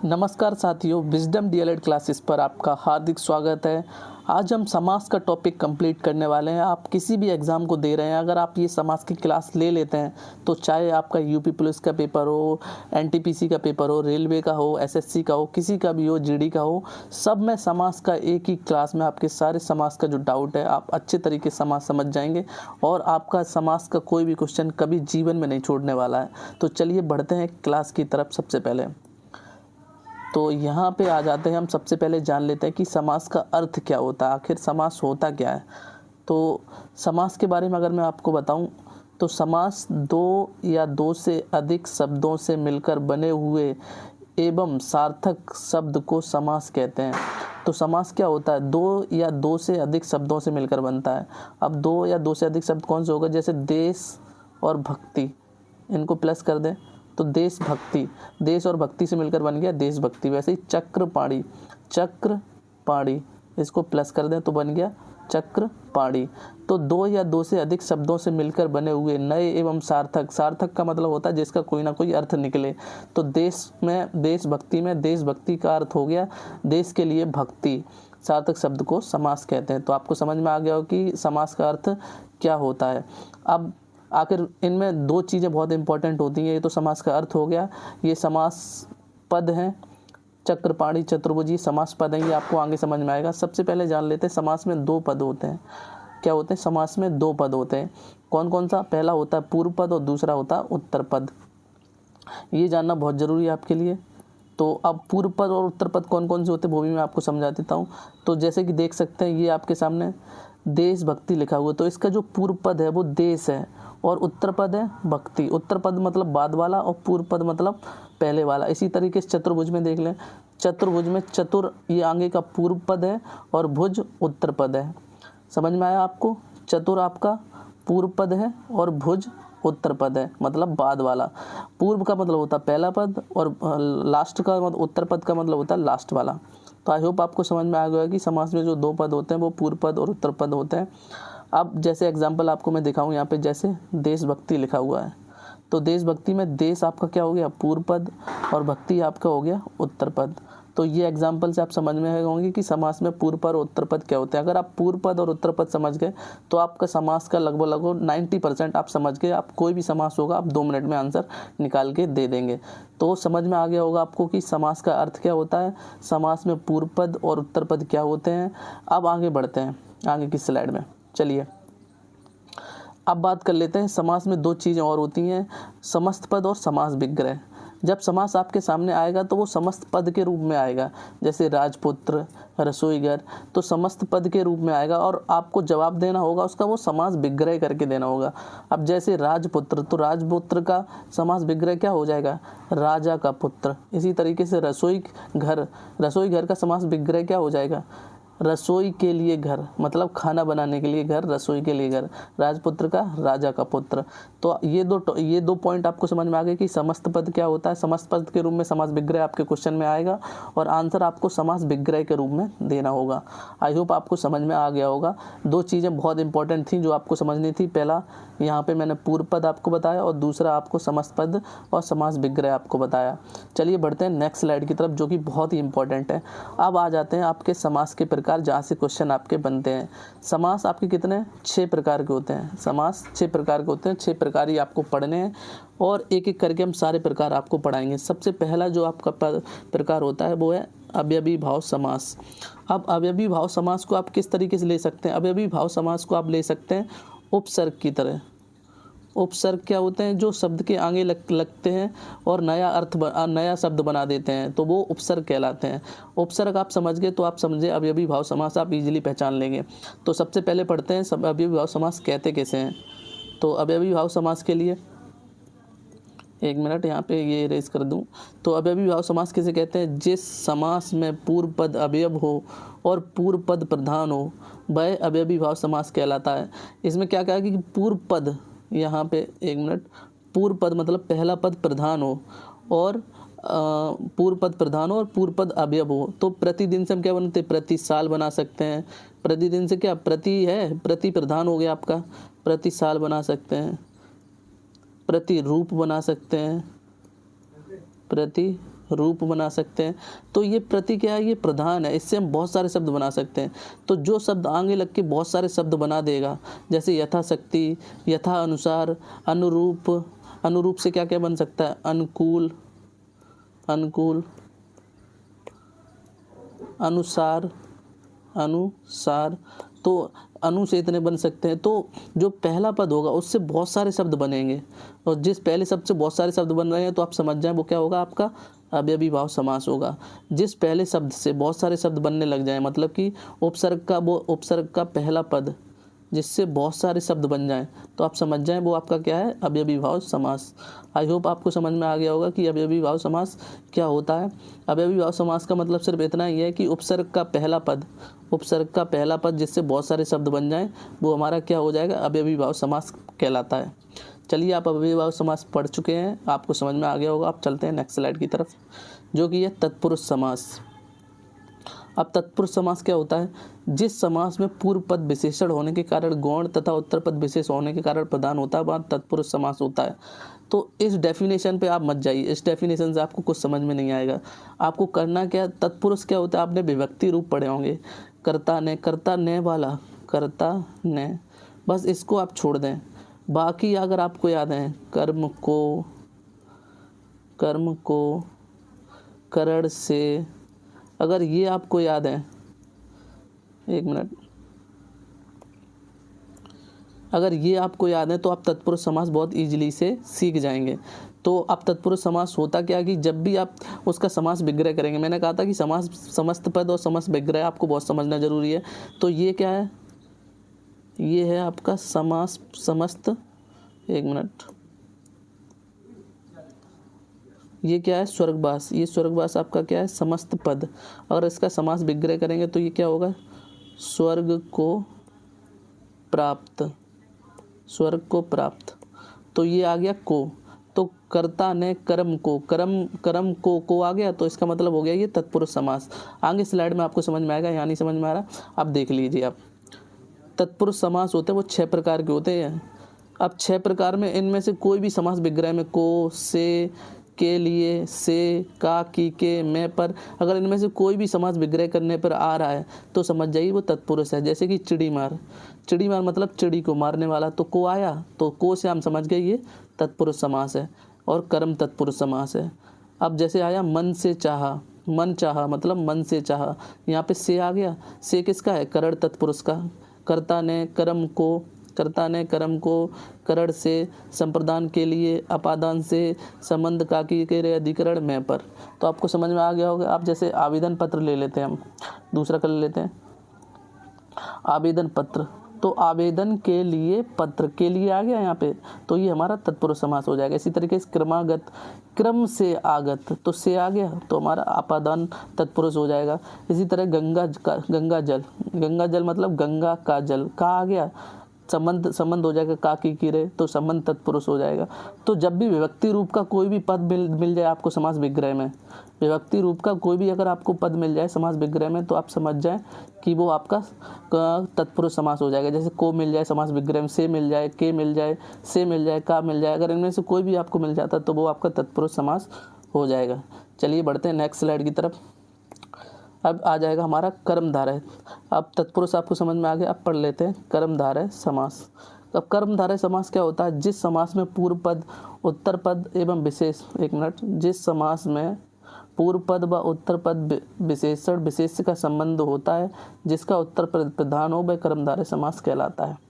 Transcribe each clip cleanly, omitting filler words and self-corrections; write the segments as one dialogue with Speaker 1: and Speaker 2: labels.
Speaker 1: नमस्कार साथियों, wisdom DElEd classes पर आपका हार्दिक स्वागत है। आज हम समास का टॉपिक कंप्लीट करने वाले हैं। आप किसी भी एग्ज़ाम को दे रहे हैं, अगर आप ये समास की क्लास ले लेते हैं तो चाहे आपका यूपी पुलिस का पेपर हो, एनटीपीसी का पेपर हो, रेलवे का हो, एसएससी का हो, किसी का भी हो, जीडी का हो, सब में समास का एक ही क्लास में आपके सारे समास का जो डाउट है आप अच्छे तरीके से समास समझ जाएंगे और आपका समास का कोई भी क्वेश्चन कभी जीवन में नहीं छोड़ने वाला है। तो चलिए बढ़ते हैं क्लास की तरफ। सबसे पहले तो यहाँ पे आ जाते हैं। हम सबसे पहले जान लेते हैं कि समास का अर्थ क्या होता है, आखिर समास होता क्या है। तो समास के बारे में अगर मैं आपको बताऊं तो समास दो या दो से अधिक शब्दों से मिलकर बने हुए एवं सार्थक शब्द को समास कहते हैं। तो समास क्या होता है? दो या दो से अधिक शब्दों से मिलकर बनता है। अब दो या दो से अधिक शब्द कौन से होगा? जैसे देश और भक्ति, इनको प्लस कर दें तो देशभक्ति, देश और भक्ति से मिलकर बन गया देशभक्ति। वैसे ही चक्रपाणी, चक्रपाणी, इसको प्लस कर दें तो बन गया चक्रपाणी। तो दो या दो से अधिक शब्दों से मिलकर बने हुए नए एवं सार्थक, सार्थक का मतलब होता है जिसका कोई ना कोई अर्थ निकले। तो देश में देशभक्ति में देशभक्ति का अर्थ हो गया देश के लिए भक्ति, सार्थक शब्द को समास कहते हैं। तो आपको समझ में आ गया हो कि समास का अर्थ क्या होता है। अब आखिर इनमें दो चीज़ें बहुत इंपॉर्टेंट होती हैं। ये तो समास का अर्थ हो गया, ये समास पद हैं, चक्रपाणी, चतुर्भुजी समास पद हैं, ये आपको आगे समझ में आएगा। सबसे पहले जान लेते हैं समास में दो पद होते हैं। क्या होते हैं? समास में दो पद होते हैं। कौन कौन सा? पहला होता है पूर्व पद और दूसरा होता है उत्तर पद। ये जानना बहुत ज़रूरी है आपके लिए। तो अब पूर्व पद और उत्तर पद कौन कौन से होते हैं वो भी मैं आपको समझा देता हूँ। तो जैसे कि देख सकते हैं ये आपके सामने देशभक्ति लिखा हुआ है, तो इसका जो पूर्व पद है वो देश है और उत्तर पद है भक्ति। उत्तर पद मतलब बाद वाला और पूर्व पद मतलब पहले वाला। इसी तरीके से चतुर्भुज में देख लें, चतुर्भुज में चतुर ये आगे का पूर्व पद है और भुज उत्तर पद है। समझ में आया आपको? चतुर आपका पूर्व पद है और भुज उत्तर पद है, मतलब बाद वाला। पूर्व का मतलब होता है पहला पद और लास्ट का मतलब उत्तर पद का मतलब होता है लास्ट वाला। तो आई होप आपको समझ में आ गया कि समास में जो दो पद होते हैं वो पूर्व पद और उत्तर पद होते हैं। अब जैसे एग्जांपल आपको मैं दिखाऊं, यहाँ पे जैसे देशभक्ति लिखा हुआ है, तो देशभक्ति में देश आपका क्या हो गया? पूर्व पद और भक्ति आपका हो गया उत्तर पद। तो ये एग्जांपल से आप समझ में आए होंगे कि समास में पूर्व पद और उत्तर पद क्या होते हैं। अगर आप पूर्व पद और उत्तर पद समझ गए तो आपका समास का लगभग 90% आप समझ गए। आप कोई भी समास होगा आप 2 मिनट में आंसर निकाल के दे देंगे। तो समझ में आ गया होगा आपको कि समास का अर्थ क्या होता है, समास में पूर्व पद और उत्तर पद क्या होते हैं। अब आगे बढ़ते हैं आगे की स्लाइड में। चलिए अब बात कर लेते हैं। समास में दो चीज़ें और होती हैं, समस्त पद और समास विग्रह। जब समास आपके सामने आएगा तो वो समस्त पद के रूप में आएगा, जैसे राजपुत्र, रसोईघर, तो समस्त पद के रूप में आएगा और आपको जवाब देना होगा उसका, वो समास विग्रह करके देना होगा। अब जैसे राजपुत्र, तो राजपुत्र का समास विग्रह क्या हो जाएगा? राजा का पुत्र। इसी तरीके से रसोई घर, रसोई घर का समास विग्रह क्या हो जाएगा? रसोई के लिए घर, मतलब खाना बनाने के लिए घर, रसोई के लिए घर। राजपुत्र का राजा का पुत्र। तो ये दो पॉइंट आपको समझ में आ गए कि समस्त पद क्या होता है। समस्त पद के रूप में समास विग्रह आपके क्वेश्चन में आएगा और आंसर आपको समास विग्रह के रूप में देना होगा। आई होप आपको समझ में आ गया होगा। दो चीज़ें बहुत इंपॉर्टेंट थी जो आपको समझनी थी। पहला यहाँ पे मैंने पूर्व पद आपको बताया और दूसरा आपको समस्त पद और समास विग्रह आपको बताया। चलिए बढ़ते हैं नेक्स्ट स्लाइड की तरफ, जो कि बहुत ही इंपॉर्टेंट है। अब आ जाते हैं आपके समास के प्रकार, जहाँ से क्वेश्चन आपके बनते हैं। समास आपके कितने? 6 प्रकार के होते हैं। समास 6 प्रकार के होते हैं। 6 प्रकार ही आपको पढ़ने हैं और एक एक करके हम सारे प्रकार आपको पढ़ाएंगे। सबसे पहला जो आपका प्रकार होता है वो है अवयवी भाव समास। अब अवयवी भाव समास को आप किस तरीके से ले सकते हैं? अवयवी भाव समास को आप ले सकते हैं उपसर्ग की तरह। उपसर्ग क्या होते हैं? जो शब्द के आगे लगते हैं और नया शब्द बना देते हैं, तो वो उपसर्ग कहलाते हैं। उपसर्ग आप समझ गए तो आप समझे अवयवी भाव समास आप इजीली पहचान लेंगे। तो सबसे पहले पढ़ते हैं अवयवी भाव समास कहते कैसे हैं। तो अवयवी भाव समास के लिए एक मिनट यहाँ पे ये इरेज कर दूँ। तो अवयवी भाव समास किसे कहते हैं? जिस समास में पूर्व पद अवयव हो और पूर्व पद प्रधान हो वह अवयवी भाव समास कहलाता है। इसमें क्या कहा कि पूर्व पद, यहाँ पे एक मिनट, पूर्व पद मतलब पहला पद प्रधान हो और पूर्व पद प्रधान हो और पूर्व पद अवयव हो। तो प्रतिदिन से हम क्या बनाते हैं? प्रति साल बना सकते हैं। प्रतिदिन से क्या प्रति है, प्रति प्रधान हो गया आपका, प्रति साल बना सकते हैं। प्रति रूप बना सकते हैं, प्रति रूप बना सकते हैं। तो ये प्रति क्या है, ये प्रधान है, इससे हम बहुत सारे शब्द बना सकते हैं। तो जो शब्द आगे लग के बहुत सारे शब्द बना देगा, जैसे यथाशक्ति, यथा अनुसार, अनुरूप, अनुरूप से क्या क्या बन सकता है, अनुकूल, अनुकूल, अनुसार, अनुसार, तो अनु से इतने बन सकते हैं। तो जो पहला पद होगा उससे बहुत सारे शब्द बनेंगे, और जिस पहले शब्द से बहुत सारे शब्द बन रहे हैं तो आप समझ जाएं वो क्या होगा, आपका अव्ययी भाव समास होगा। जिस पहले शब्द से बहुत सारे शब्द बनने लग जाएं, मतलब कि उपसर्ग का, वो उपसर्ग का पहला पद जिससे बहुत सारे शब्द बन जाएं, तो आप समझ जाएं वो आपका क्या है, अव्ययी भाव समास। आई होप आपको समझ में आ गया होगा कि अव्ययी भाव समास क्या होता है। अव्ययी भाव समास का मतलब सिर्फ इतना ही है कि उपसर्ग का पहला पद, उपसर्ग का पहला पद जिससे बहुत सारे शब्द बन जाएं, वो हमारा क्या हो जाएगा, अव्ययी भाव समास कहलाता है। चलिए, आप अव्ययी भाव समास पढ़ चुके हैं, आपको समझ में आ गया होगा। आप चलते हैं नेक्स्ट स्लाइड की तरफ, जो कि है तत्पुरुष समास। अब तत्पुरुष समास क्या होता है, जिस समास में पूर्व पद विशेषण होने के कारण गौण तथा उत्तर पद विशेष होने के कारण प्रधान होता है, वह तत्पुरुष समास होता है। तो इस डेफिनेशन पे आप मत जाइए, इस डेफिनेशन से आपको कुछ समझ में नहीं आएगा। आपको करना क्या, तत्पुरुष क्या होता है, आपने विभक्ति रूप पढ़े होंगे, कर्ता ने, कर्ता ने वाला, कर्ता ने, बस इसको आप छोड़ दें। बाकी अगर आपको याद है, कर्म को, कर्म को, करण से, अगर ये आपको याद है, एक मिनट, अगर ये आपको याद है तो आप तत्पुरुष समास बहुत इजीली से सीख जाएंगे। तो अब तत्पुरुष समास होता क्या है कि जब भी आप उसका समास विग्रह करेंगे, मैंने कहा था कि समास समस्त पद और समास विग्रह आपको बहुत समझना जरूरी है। तो ये क्या है, ये है आपका समास समस्त, एक मिनट, ये क्या है, स्वर्गवास, ये स्वर्गवास आपका क्या है, समस्त पद। अगर इसका समास विग्रह करेंगे तो ये क्या होगा, स्वर्ग को प्राप्त, स्वर्ग को प्राप्त। तो ये आ गया को, तो कर्ता ने कर्म को, कर्म, कर्म को आ गया, तो इसका मतलब हो गया ये तत्पुरुष समास। आगे स्लाइड में आपको समझ में आएगा, यहाँ नहीं समझ में आ रहा, आप देख लीजिए। आप तत्पुरुष समास होते हैं वो 6 प्रकार के होते हैं। अब 6 प्रकार में इनमें से कोई भी समास विग्रह में को, से, के लिए, से, का, की, के, में पर, अगर इनमें से कोई भी समास विग्रह करने पर आ रहा है तो समझ जाइए वो तत्पुरुष है। जैसे कि चिड़ी मार, चिड़ी मार मतलब चिड़ी को मारने वाला, तो को आया, तो को से हम समझ गए ये तत्पुरुष समास है, और कर्म तत्पुरुष समास है। अब जैसे आया मन से चाहा, मन चाहा मतलब मन से चाहा, यहाँ पे से आ गया, से किसका है, करण तत्पुरुष का। कर्ता ने कर्म को, कर्ता ने कर्म को करण से, संप्रदान के लिए, अपादान से, संबंध का की के अधिकरण में पर। तो आपको समझ में आ गया होगा। आप जैसे आवेदन पत्र ले लेते हैं, हम दूसरा कर लेते हैं आवेदन पत्र, तो आवेदन के लिए, पत्र के लिए आ गया यहाँ पे, तो ये हमारा तत्पुरुष समास हो जाएगा। इसी तरीके से क्रमागत, क्रम से आगत, तो से आ गया तो हमारा अपादान तत्पुरुष हो जाएगा। इसी तरह गंगा जल, गंगा जल मतलब गंगा का जल, का आ गया, संबंध, संबंध हो जाएगा का की किरे, तो संबंध तत्पुरुष हो जाएगा। तो जब भी विभक्ति रूप का कोई भी पद मिल जाए आपको समास विग्रह में, विभक्ति रूप का कोई भी अगर आपको पद मिल जाए समास विग्रह में, तो आप समझ जाएं कि वो आपका तत्पुरुष समास हो जाएगा। जैसे को मिल जाए समास विग्रह में, से मिल जाए, के मिल जाए, से मिल जाए, का मिल जाए, अगर इनमें से कोई भी आपको मिल जाता तो वो आपका तत्पुरुष समास हो जाएगा। चलिए बढ़ते हैं नेक्स्ट स्लाइड की तरफ। अब आ जाएगा हमारा कर्मधारय। अब तत्पुरुष आपको समझ में आ गया, अब पढ़ लेते हैं कर्मधारय समास। अब कर्मधारय समास क्या होता है, जिस समास में पूर्व पद, उत्तर पद एवं विशेष, एक मिनट, जिस समास में पूर्व पद व उत्तर पद विशेषण विशेष का संबंध होता है, जिसका उत्तर पद प्रधान हो, वह कर्मधारय समास कहलाता है।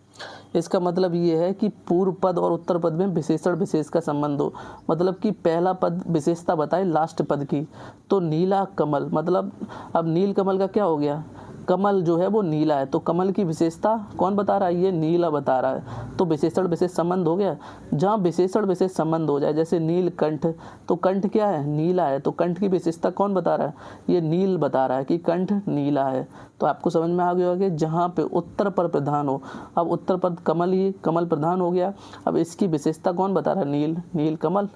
Speaker 1: इसका मतलब ये है कि पूर्व पद और उत्तर पद में विशेषण विशेष का संबंध हो, मतलब कि पहला पद विशेषता बताए लास्ट पद की। तो नीला कमल, मतलब अब नील कमल का क्या हो गया, कमल जो है वो नीला है, तो कमल की विशेषता कौन बता रहा है, ये नीला बता रहा है, तो विशेषण विशेष संबंध हो गया। जहाँ विशेषण विशेष संबंध हो जाए, जैसे नील कंठ, तो कंठ क्या है, नीला है, तो कंठ की विशेषता कौन बता रहा है, ये नील बता रहा है कि कंठ नीला है। तो आपको समझ में आ गया होगा कि जहाँ पे उत्तर पर प्रधान हो, अब उत्तर पद कमल ही, कमल प्रधान हो गया, अब इसकी विशेषता कौन बता रहा है, नील, नील कमल,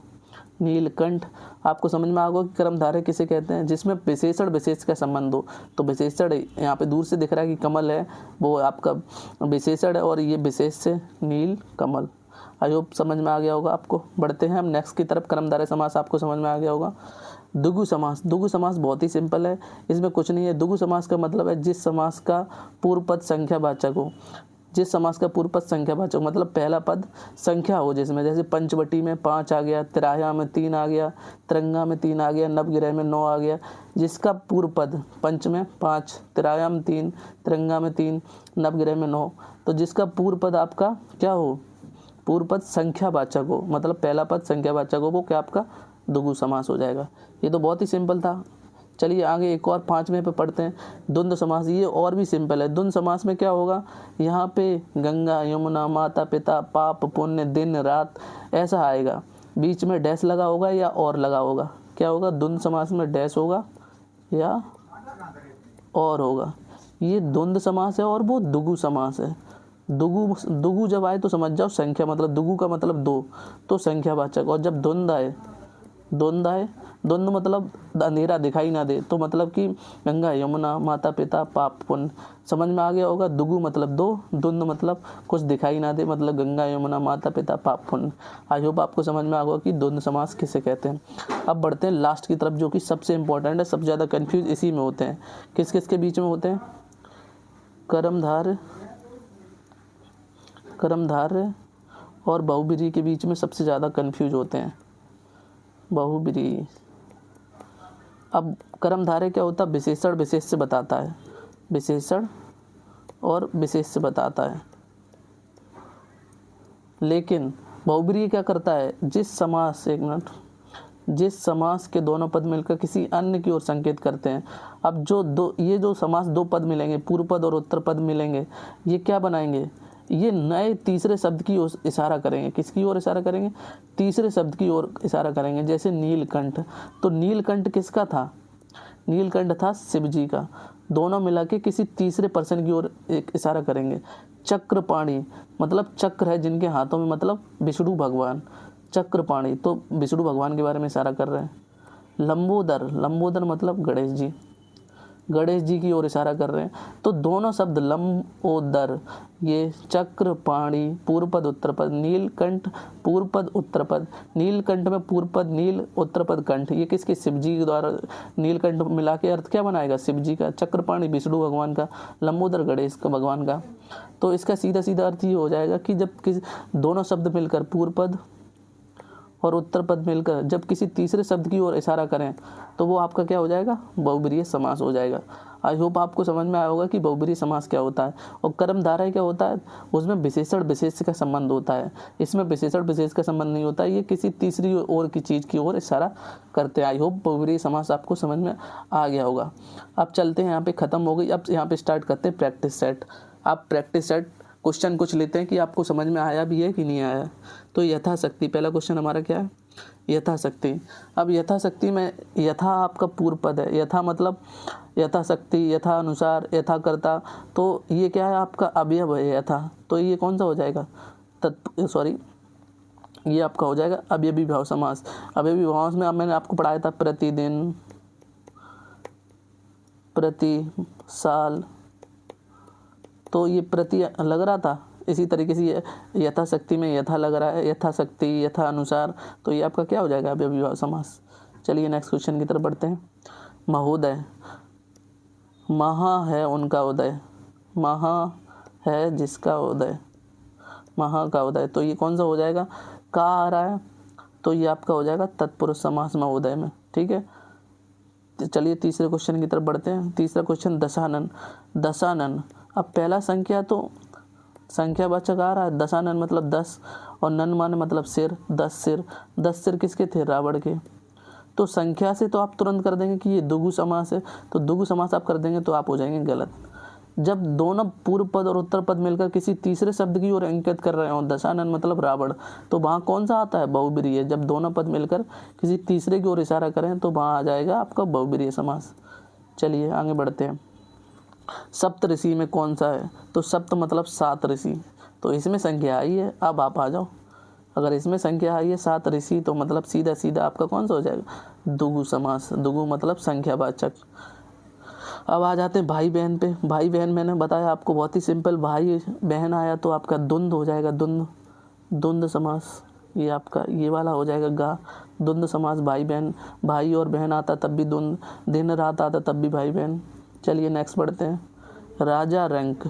Speaker 1: नीलकंठ। आपको समझ में आ गया कि कर्मधारय किसे कहते हैं, जिसमें विशेषण विशेष का संबंध हो। तो विशेषण यहाँ पे दूर से दिख रहा है कि कमल है, वो आपका विशेषण है, और ये विशेष से नील कमल। आई होप समझ में आ गया होगा आपको। बढ़ते हैं हम नेक्स्ट की तरफ। कर्मधारय समास आपको समझ में आ गया होगा। दुगु समास, दुगु समास बहुत ही सिंपल है, इसमें कुछ नहीं है। दुगु समास का मतलब है जिस समास का पूर्व पद संख्यावाचक हो, जिस समास का पूर्व पद संख्यावाचक मतलब पहला पद संख्या हो, जिसमें जैसे पंचवटी में 5 आ गया, तिराया में 3 आ गया, तिरंगा में 3 आ गया, नवग्रह में 9 आ गया, जिसका पूर्व पद पंच में 5, तिराया में 3, तिरंगा में 3, नवग्रह में 9, तो जिसका पूर्व पद आपका क्या हो, पूर्व पद संख्यावाचक हो, मतलब पहला पद संख्यावाचक हो, वो क्या आपका दुगु समास हो जाएगा। ये तो बहुत ही सिंपल था। चलिए आगे एक और 5वें पे पढ़ते हैं, द्वंद्व समास। ये और भी सिंपल है। द्वंद्व समास में क्या होगा, यहाँ पे गंगा यमुना माता पिता पाप पुण्य दिन रात ऐसा आएगा, बीच में डैश लगा होगा या और लगा होगा, क्या होगा, द्वंद्व समास में डैश होगा या और होगा। ये द्वंद्व समास है और वो दुगु समास है। दुगु दुगु जब आए तो समझ जाओ संख्या, मतलब दुगु का मतलब 2, तो संख्यावाचक। और जब द्वंद्व आए, द्वंद्व मतलब अंधेरा दिखाई ना दे, तो मतलब कि गंगा यमुना माता पिता पाप पुण्य, समझ में आ गया होगा। दुगु मतलब 2, द्वंद्व मतलब कुछ दिखाई ना दे, मतलब गंगा यमुना माता पिता पाप पुण्य। आई होप आपको समझ में आ गया कि द्वंद्व समास किसे कहते हैं। अब बढ़ते हैं लास्ट की तरफ, जो कि सबसे इंपॉर्टेंट है, सबसे ज़्यादा कन्फ्यूज इसी में होते हैं। किस किस के बीच में होते हैं, कर्मधारय और बहुब्रीहि के बीच में सबसे ज़्यादा कन्फ्यूज होते हैं, बहुब्रीहि। अब कर्मधारय क्या होता है, विशेषण विशेष से बताता है, विशेषण और विशेष से बताता है। लेकिन बहुब्रीहि क्या करता है, जिस समास के दोनों पद मिलकर किसी अन्य की ओर संकेत करते हैं। अब ये जो समास 2 पद मिलेंगे, पूर्व पद और उत्तर पद मिलेंगे, ये क्या बनाएंगे, ये नए तीसरे शब्द की ओर इशारा करेंगे। किसकी ओर इशारा करेंगे, तीसरे शब्द की ओर इशारा करेंगे। जैसे नीलकंठ, तो नीलकंठ किसका था, नीलकंठ था शिव जी का। दोनों मिला के किसी तीसरे पर्सन की ओर एक इशारा करेंगे। चक्रपाणी मतलब चक्र है जिनके हाथों में, मतलब विष्णु भगवान, चक्रपाणी, तो विष्णु भगवान के बारे में इशारा कर रहे हैं। लंबोदर मतलब गणेश जी की ओर इशारा कर रहे हैं। तो दोनों शब्द लंबोदर, ये चक्रपाणी पूर्व पद उत्तर पद, नीलकंठ पूर्व पद उत्तर पद, नीलकंठ में पूर्व पद नील उत्तर पद कंठ, ये किसके, शिव जी के द्वारा। नीलकंठ मिला के अर्थ क्या बनाएगा, शिव जी का, चक्रपाणी विष्णु भगवान का, लंबोदर गणेश का भगवान का। तो इसका सीधा सीधा अर्थ ये हो जाएगा कि जब दोनों शब्द मिलकर पूर्व पद और उत्तर पद मिलकर जब किसी तीसरे शब्द की ओर इशारा करें, तो वो आपका क्या हो जाएगा, बहुब्रीहि समास हो जाएगा। आई होप आपको समझ में आया होगा कि बहुब्रीहि समास क्या होता है। और कर्मधारय क्या होता है, उसमें विशेषण विशेष का संबंध होता है, इसमें विशेषण विशेष का संबंध नहीं होता है, ये किसी तीसरी ओर की चीज़ की ओर इशारा करते हैं। आई होप बहुब्रीहि समास आपको समझ में आ गया होगा। अब चलते हैं, यहाँ पे ख़त्म हो गई। अब यहाँ पे स्टार्ट करते हैं प्रैक्टिस सेट। आप प्रैक्टिस सेट क्वेश्चन कुछ लेते हैं कि आपको समझ में आया भी है कि नहीं आया। तो यथाशक्ति, पहला क्वेश्चन हमारा क्या है, यथाशक्ति। अब यथाशक्ति में यथा आपका पूर्व पद है, यथा मतलब यथाशक्ति, यथा अनुसार, यथाकर्ता, तो ये क्या है आपका अवयव है यथा, तो ये कौन सा हो जाएगा, ये आपका हो जाएगा अवयवी भाव समास। अवयवी भाव में अब मैंने आपको पढ़ाया था प्रतिदिन, प्रति, साल, तो ये प्रति लग रहा था। इसी तरीके से यथाशक्ति में यथा लग रहा है, यथाशक्ति, यथा अनुसार, तो ये आपका क्या हो जाएगा, अवयवी भाव समास। चलिए नेक्स्ट क्वेश्चन की तरफ बढ़ते हैं। महोदय, महा है उनका उदय, महा है जिसका उदय, महा का उदय, तो ये कौन सा हो जाएगा, का आ रहा है, तो ये आपका हो जाएगा तत्पुरुष समास महोदय में। ठीक है, चलिए तीसरे क्वेश्चन की तरफ बढ़ते हैं। तीसरा क्वेश्चन दशानन। अब पहला संख्या तो संख्यावाचक आ रहा है, दशानन मतलब 10, और नन मान मतलब सिर, 10 सिर। 10 सिर किसके थे, रावण के। तो संख्या से तो आप तुरंत कर देंगे कि ये दुगु समास है, तो दुगु समास आप कर देंगे तो आप हो जाएंगे गलत। जब दोनों पूर्व पद और उत्तर पद मिलकर किसी तीसरे शब्द की ओर इंगित कर रहे हो, दशानन मतलब रावण, तो वहाँ कौन सा आता है, बहुब्रीहि है। जब दोनों पद मिलकर किसी तीसरे की ओर इशारा करें तो वहाँ आ जाएगा आपका बहुब्रीहि समास। चलिए आगे बढ़ते हैं। सप्त ऋषि में कौन सा है, तो सप्त मतलब 7 ऋषि, तो इसमें संख्या आई है। अब आप आ जाओ, अगर इसमें संख्या आई है 7 ऋषि, तो मतलब सीधा सीधा आपका कौन सा हो जाएगा, दुगु समास। दुगु मतलब संख्यावाचक। अब आ जाते हैं भाई बहन पे। भाई बहन मैंने बताया आपको बहुत ही सिंपल, भाई बहन आया तो आपका द्वंद्व हो जाएगा, द्वंद्व समास। ये आपका ये वाला हो जाएगा गा। द्वंद्व समास भाई बहन, भाई और बहन आता तब भी द्वंद्व, दिन रात आता तब भी भाई बहन। चलिए नेक्स्ट पढ़ते हैं। राजा रंक,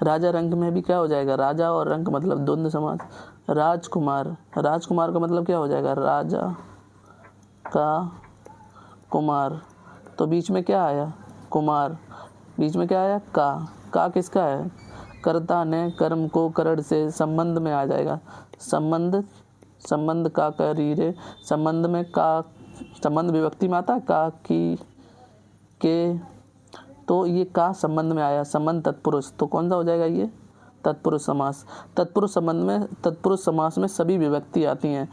Speaker 1: राजा रंक में भी क्या हो जाएगा, राजा और रंक मतलब द्वंद्व समास। राजकुमार, राजकुमार का मतलब क्या हो जाएगा, राजा का कुमार, तो बीच में क्या आया, कुमार, बीच में क्या आया, का किसका है, कर्ता ने कर्म को करण से संबंध में आ जाएगा, संबंध, संबंध का करीरे, संबंध में का, संबंध विभक्ति में आता का की के, तो ये का संबंध में आया, संबंध तत्पुरुष, तो कौन सा हो जाएगा ये, तत्पुरुष समास। तत्पुरुष संबंध में, तत्पुरुष समास में सभी विभक्ति आती हैं,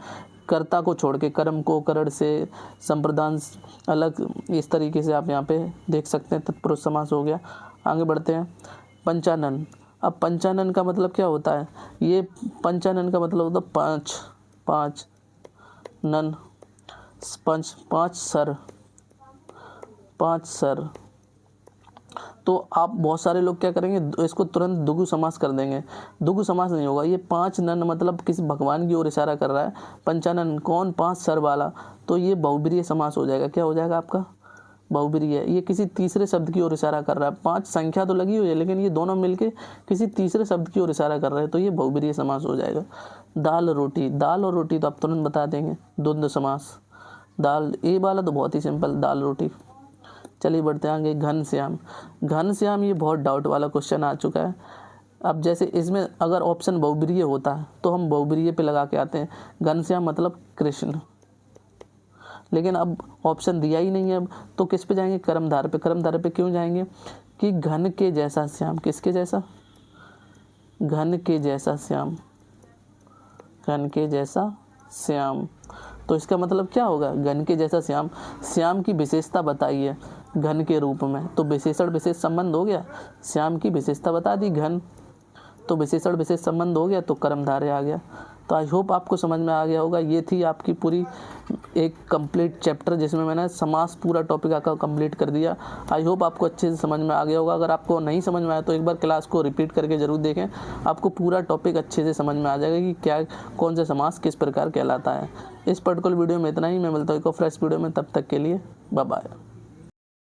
Speaker 1: कर्ता को छोड़ के, कर्म को करण से, संप्रदान अलग, इस तरीके से आप यहाँ पे देख सकते हैं, तत्पुरुष समास हो गया। आगे बढ़ते हैं। पंचानन, अब पंचानन का मतलब क्या होता है, ये पंचानन का मतलब होता है पाँच, पाँच नन, पंच, पाँच सर, पाँच सर। तो आप बहुत सारे लोग क्या करेंगे, इसको तुरंत दुगु समास कर देंगे, दुगु समास नहीं होगा, ये पाँच नन मतलब किसी भगवान की ओर इशारा कर रहा है, पंचानन कौन, पाँच सर वाला, तो ये बहुब्रीहि समास हो जाएगा, क्या हो जाएगा आपका, बहुब्रीहि है, ये किसी तीसरे शब्द की ओर इशारा कर रहा है, पाँच संख्या तो लगी हुई है लेकिन ये दोनों मिलके किसी तीसरे शब्द की ओर इशारा कर रहे हैं, तो ये बहुब्रीहि समास हो जाएगा। दाल रोटी, दाल और रोटी तो आप तुरंत बता देंगे, द्वंद्व समास, दाल, ये वाला तो बहुत ही सिंपल, दाल रोटी। चलिए बढ़ते हैं आगे। घनश्याम, घनश्याम ये बहुत डाउट वाला क्वेश्चन आ चुका है। अब जैसे इसमें अगर ऑप्शन बहुब्रीहि होता है तो हम बहुब्रीहि पे लगा के आते हैं, घनश्याम मतलब कृष्ण, लेकिन अब ऑप्शन दिया ही नहीं है, अब तो किस पे जाएंगे, कर्मधार पे। कर्मधार पे क्यों जाएंगे, कि घन के जैसा श्याम, किसके जैसा, घन के जैसा श्याम, घन के जैसा श्याम, तो इसका मतलब क्या होगा, घन के जैसा श्याम, श्याम की विशेषता बताइए घन के रूप में, तो विशेषण विशेष संबंध हो गया, श्याम की विशेषता बता दी घन, तो विशेषण विशेष संबंध हो गया, तो कर्मधारय आ गया। तो आई होप आपको समझ में आ गया होगा। ये थी आपकी पूरी एक कंप्लीट चैप्टर जिसमें मैंने समास पूरा टॉपिक आका कंप्लीट कर दिया। आई होप आपको अच्छे से समझ में आ गया होगा। अगर आपको नहीं समझ में आया तो एक बार क्लास को रिपीट करके ज़रूर देखें, आपको पूरा टॉपिक अच्छे से समझ में आ जाएगा कि क्या, कौन सा समास किस प्रकार कहलाता है। इस पर्टिकुलर वीडियो में इतना ही, मैं मिलता हूँ एक और फ्रेश वीडियो में, तब तक के लिए बाय बाय।